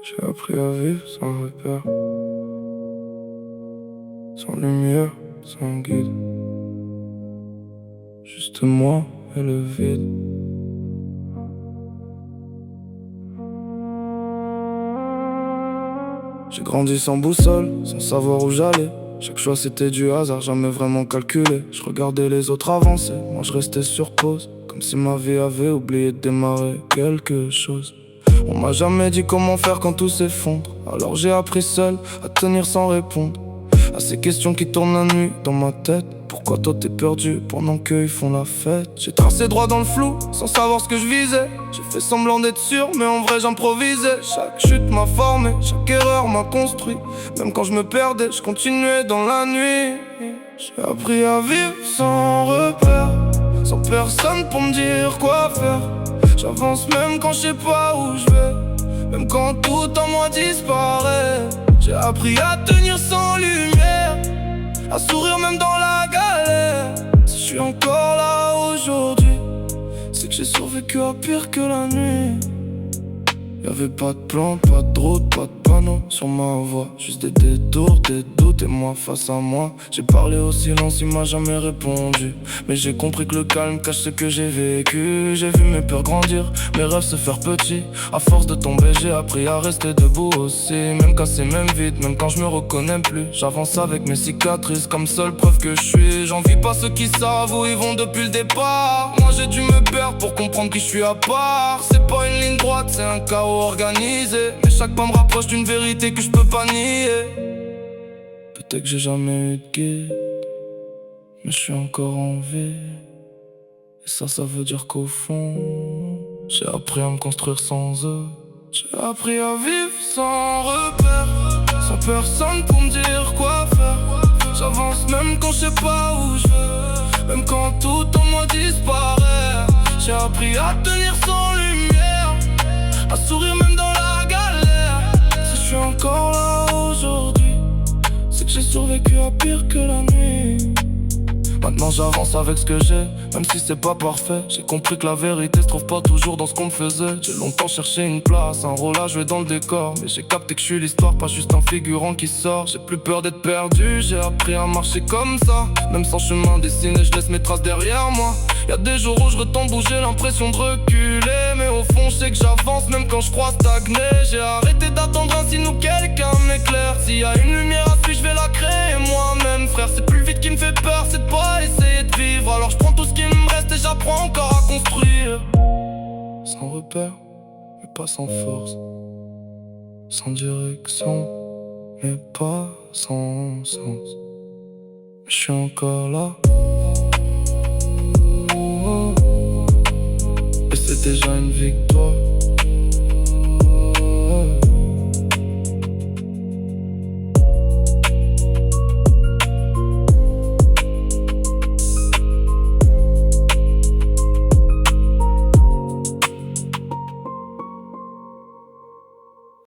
J'ai appris à vivre sans repère, sans lumière, sans guide. Juste moi et le vide. J'ai grandi sans boussole, sans savoir où j'allais. Chaque choix c'était du hasard, jamais vraiment calculé. Je regardais les autres avancer, moi je restais sur pause, comme si ma vie avait oublié de démarrer quelque chose. On m'a jamais dit comment faire quand tout s'effondre, alors j'ai appris seul à tenir sans répondre à ces questions qui tournent la nuit dans ma tête. Pourquoi toi t'es perdu pendant qu'eux ils font la fête? J'ai tracé droit dans le flou sans savoir ce que je visais. J'ai fait semblant d'être sûr mais en vrai j'improvisais. Chaque chute m'a formé, chaque erreur m'a construit. Même quand je me perdais, je continuais dans la nuit. J'ai appris à vivre sans repère, sans personne pour me dire quoi faire. J'avance même quand je sais pas où je vais, même quand tout en moi disparaît. J'ai appris à tenir sans lumière, à sourire même dans la galère. Si je suis encore là aujourd'hui, c'est que j'ai survécu à pire que la nuit. Y'avait pas de plan, pas de route, pas de panneau sur ma voie. Juste des détours, des doutes et moi face à moi. J'ai parlé au silence, il m'a jamais répondu. Mais j'ai compris que le calme cache ce que j'ai vécu. J'ai vu mes peurs grandir, mes rêves se faire petits. À force de tomber, j'ai appris à rester debout aussi. Même cassé, même vide, même quand je me reconnais plus. J'avance avec mes cicatrices comme seule preuve que je suis. J'envie pas ceux qui savent où ils vont depuis le départ. Moi j'ai dû me perdre pour comprendre qui je suis à part. C'est pas une ligne droite, c'est un chaos organisé. Mais chaque pas me rapproche d'une vérité que je peux pas nier. Peut-être que j'ai jamais eu de guide, mais je suis encore en vie. Et ça veut dire qu'au fond, j'ai appris à me construire sans eux. J'ai appris à vivre sans repère, sans personne pour me dire quoi faire. J'avance même quand je sais pas où je vais, même quand tout en moi disparaît. J'ai appris à tenir sans lumière, à sourire même dans la galère. Si je suis encore là aujourd'hui, c'est que j'ai survécu à pire que la nuit. Maintenant j'avance avec ce que j'ai, même si c'est pas parfait. J'ai compris que la vérité se trouve pas toujours dans ce qu'on me faisait. J'ai longtemps cherché une place, un rôle à jouer dans le décor. Mais j'ai capté que je suis l'histoire, pas juste un figurant qui sort. J'ai plus peur d'être perdu, j'ai appris à marcher comme ça. Même sans chemin dessiné, je laisse mes traces derrière moi. Y'a des jours où je retombe où j'ai l'impression de reculer, mais au fond je sais que j'avance même quand je crois stagner. J'ai arrêté d'attendre un signe ou quelqu'un m'éclaire. S'il y a une lumière à suivre, je vais la créer moi-même. Frère, c'est plus vite qui me fait peur, c'est de pas essayer de vivre. Alors je prends tout ce qui me reste et j'apprends encore à construire. Sans repère, mais pas sans force. Sans direction, mais pas sans sens. Je suis encore là, et c'est déjà une victoire.